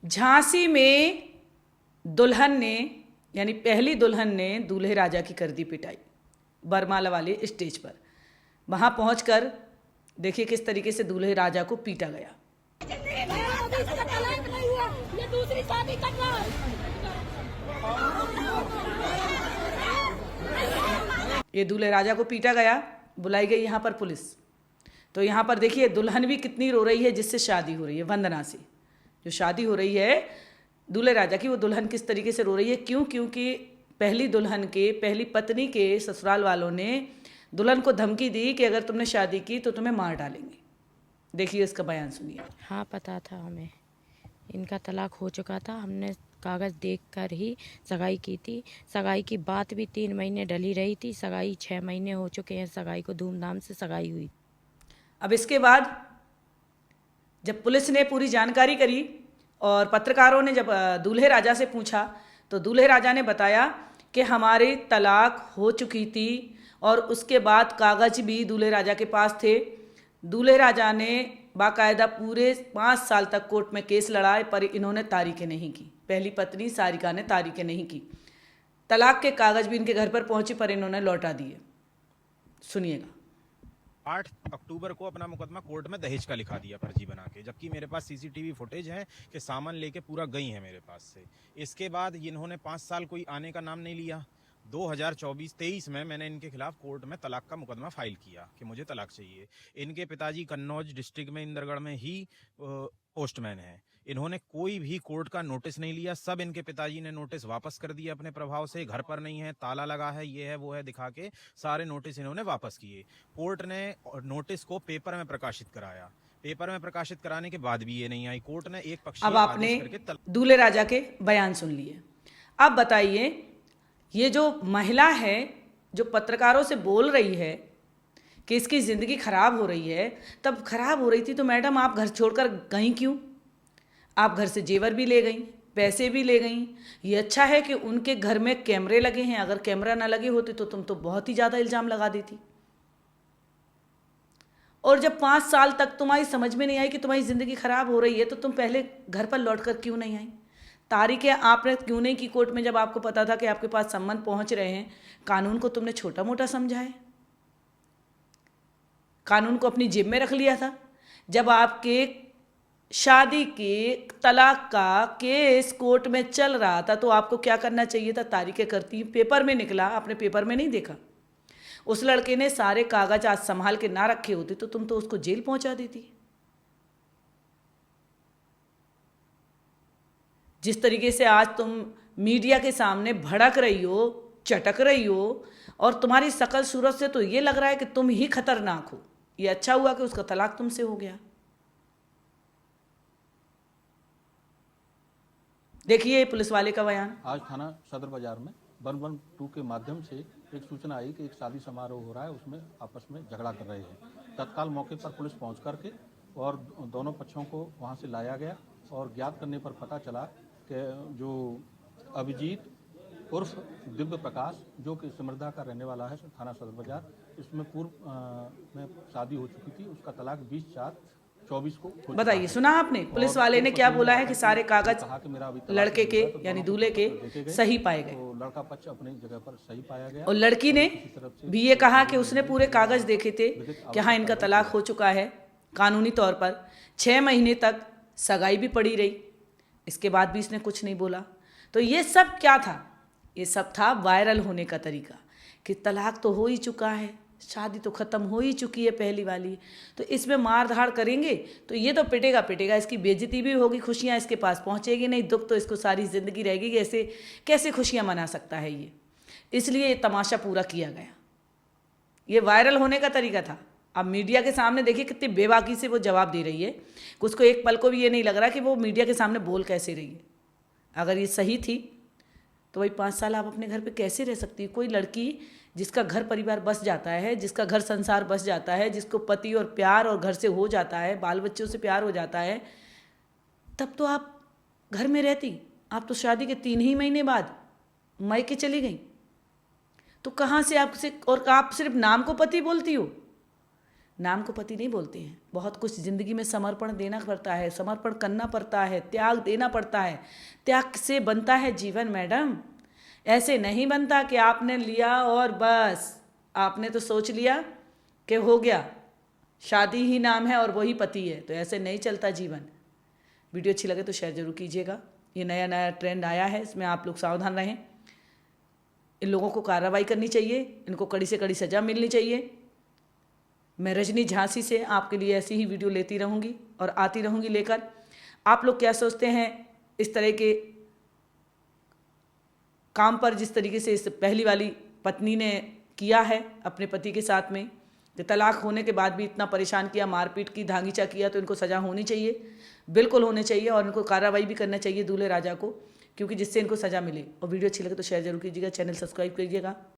झांसी में दुल्हन ने यानी पहली दुल्हन ने दूल्हे राजा की कर दी पिटाई बरमाला वाले स्टेज पर। वहां पहुंचकर देखिए किस तरीके से दूल्हे राजा को पीटा गया। ये दूसरी शादी कर रहा है। ये दूल्हे राजा को पीटा गया, बुलाई गई यहाँ पर पुलिस। तो यहाँ पर देखिए दुल्हन भी कितनी रो रही है जिससे शादी हो रही है, वंदना से जो शादी हो रही है दूल्हे राजा की, वो दुल्हन किस तरीके से रो रही है। क्यों? क्योंकि पहली दुल्हन के पहली पत्नी के ससुराल वालों ने दुल्हन को धमकी दी कि अगर तुमने शादी की तो तुम्हें मार डालेंगे। देखिए इसका बयान सुनिए। हाँ पता था हमें, इनका तलाक हो चुका था। हमने कागज़ देखकर ही सगाई की थी। सगाई की बात भी 3 महीने डली रही थी। सगाई 6 महीने हो चुके हैं। सगाई को धूमधाम से सगाई हुई। अब इसके बाद जब पुलिस ने पूरी जानकारी करी और पत्रकारों ने जब दूल्हे राजा से पूछा तो दूल्हे राजा ने बताया कि हमारी तलाक हो चुकी थी और उसके बाद कागज भी दूल्हे राजा के पास थे। दूल्हे राजा ने बाकायदा पूरे 5 साल तक कोर्ट में केस लड़ाए पर इन्होंने तारीखें नहीं की। पहली पत्नी सारिका ने तारीखें नहीं की। तलाक के कागज भी इनके घर पर पहुंचे पर इन्होंने लौटा दिए। सुनिएगा। 8 अक्टूबर को अपना मुकदमा कोर्ट में दहेज का लिखा दिया फर्जी बना के, जबकि मेरे पास सीसीटीवी फुटेज है कि सामान लेके पूरा गई है मेरे पास से। इसके बाद इन्होंने 5 साल कोई आने का नाम नहीं लिया। 2024-23 में मैंने इनके खिलाफ कोर्ट में तलाक का मुकदमा फाइल किया कि मुझे तलाक चाहिए। इनके पिताजी कन्नौज डिस्ट्रिक्ट में इंदरगढ़ में ही पोस्टमैन है। इन्होंने कोई भी कोर्ट का नोटिस नहीं लिया। सब इनके पिताजी ने नोटिस वापस कर दिए अपने प्रभाव से। घर पर नहीं है, ताला लगा है, ये है वो है दिखा के सारे नोटिस इन्होंने वापस किए। कोर्ट ने नोटिस को पेपर में प्रकाशित कराया। पेपर में प्रकाशित कराने के बाद भी ये नहीं आई। कोर्ट ने एक पक्ष अब आपने दूल्हे राजा के बयान सुन लिए। अब बताइए ये जो महिला है जो पत्रकारों से बोल रही है कि इसकी ज़िंदगी खराब हो रही है, तब खराब हो रही थी तो मैडम आप घर छोड़कर गई क्यों? आप घर से जेवर भी ले गई, पैसे भी ले गई। ये अच्छा है कि उनके घर में कैमरे लगे हैं। अगर कैमरा ना लगे होते तो तुम तो बहुत ही ज़्यादा इल्ज़ाम लगा देती। और जब 5 साल तक तुम्हारी समझ में नहीं आई कि तुम्हारी ज़िंदगी खराब हो रही है तो तुम पहले घर पर लौटकर क्यों नहीं आई? तारीखें आपने क्यों नहीं की कोर्ट में जब आपको पता था कि आपके पास सम्मन पहुंच रहे हैं? कानून को तुमने छोटा मोटा समझा है? कानून को अपनी जेब में रख लिया था? जब आपके शादी के तलाक का केस कोर्ट में चल रहा था तो आपको क्या करना चाहिए था? तारीखें करती पेपर में निकला, आपने पेपर में नहीं देखा। उस लड़के ने सारे कागज आज संभाल के ना रखे होते तो तुम तो उसको जेल पहुंचा देती। जिस तरीके से आज तुम मीडिया के सामने भड़क रही हो, चटक रही हो और तुम्हारी शकल सूरत से तो ये लग रहा है कि तुम ही खतरनाक हो। ये अच्छा हुआ कि उसका तलाक तुमसे हो गया। देखिए पुलिस वाले का बयान। आज थाना सदर बाजार में 112 के माध्यम से एक सूचना आई कि एक शादी समारोह हो रहा है, उसमें आपस में झगड़ा कर रहे हैं। तत्काल मौके पर पुलिस पहुंच करके और दोनों पक्षों को वहां से लाया गया और ज्ञात करने पर पता चला कि जो अभिजीत उर्फ दिव्य प्रकाश जो कि सिमरदा का रहने वाला है थाना सदर बाजार, इसमें पूर्व में शादी हो चुकी थी। उसका तलाक 20/4/24 को। बताइए, सुना आपने पुलिस वाले ने क्या बोला है कि सारे कागज लड़के के यानी दूल्हे के सही पाए गए। तो लड़का पक्ष अपनी जगह पर सही पाया गया और लड़की ने भी ये कहा कि उसने पूरे कागज देखे थे कि हाँ इनका तलाक हो चुका है कानूनी तौर पर। 6 महीने तक सगाई भी पड़ी रही, इसके बाद भी इसने कुछ नहीं बोला। तो ये सब क्या था? ये सब था वायरल होने का तरीका कि तलाक तो हो ही चुका है, शादी तो ख़त्म हो ही चुकी है पहली वाली, तो इसमें मार धाड़ करेंगे तो ये तो पिटेगा पिटेगा, इसकी बेइज्जती भी होगी, खुशियाँ इसके पास पहुँचेगी नहीं, दुख तो इसको सारी ज़िंदगी रहेगी। ऐसे कैसे खुशियाँ मना सकता है ये? इसलिए ये तमाशा पूरा किया गया। ये वायरल होने का तरीका था। अब मीडिया के सामने देखिए कितनी बेबाकी से वो जवाब दे रही है। उसको एक पल को भी ये नहीं लग रहा कि वो मीडिया के सामने बोल कैसे रही है। अगर ये सही थी तो वही 5 साल आप अपने घर पे कैसे रह सकती है? कोई लड़की जिसका घर परिवार बस जाता है, जिसका घर संसार बस जाता है, जिसको पति और प्यार और घर से हो जाता है, बाल बच्चों से प्यार हो जाता है, तब तो आप घर में रहती। आप तो शादी के 3 ही महीने बाद मायके चली गई। तो कहाँ से आपसे, और आप सिर्फ नाम को पति बोलती हो? नाम को पति नहीं बोलते हैं। बहुत कुछ ज़िंदगी में समर्पण देना पड़ता है, समर्पण करना पड़ता है, त्याग देना पड़ता है। त्याग से बनता है जीवन मैडम। ऐसे नहीं बनता कि आपने लिया और बस आपने तो सोच लिया कि हो गया, शादी ही नाम है और वही पति है, तो ऐसे नहीं चलता जीवन। वीडियो अच्छी लगे तो शेयर जरूर कीजिएगा। ये नया नया ट्रेंड आया है, इसमें आप लोग सावधान रहें। इन लोगों को कार्रवाई करनी चाहिए, इनको कड़ी से कड़ी सज़ा मिलनी चाहिए। मैं रजनी झांसी से आपके लिए ऐसी ही वीडियो लेती रहूँगी और आती रहूँगी लेकर। आप लोग क्या सोचते हैं इस तरह के काम पर, जिस तरीके से इस पहली वाली पत्नी ने किया है अपने पति के साथ में, कि तलाक होने के बाद भी इतना परेशान किया, मारपीट की, धांगीचा किया, तो इनको सज़ा होनी चाहिए, बिल्कुल होनी चाहिए। और इनको कार्रवाई भी करना चाहिए दूल्हे राजा को, क्योंकि जिससे इनको सज़ा मिले। और वीडियो अच्छी लगे तो शेयर जरूर कीजिएगा, चैनल सब्सक्राइब कीजिएगा।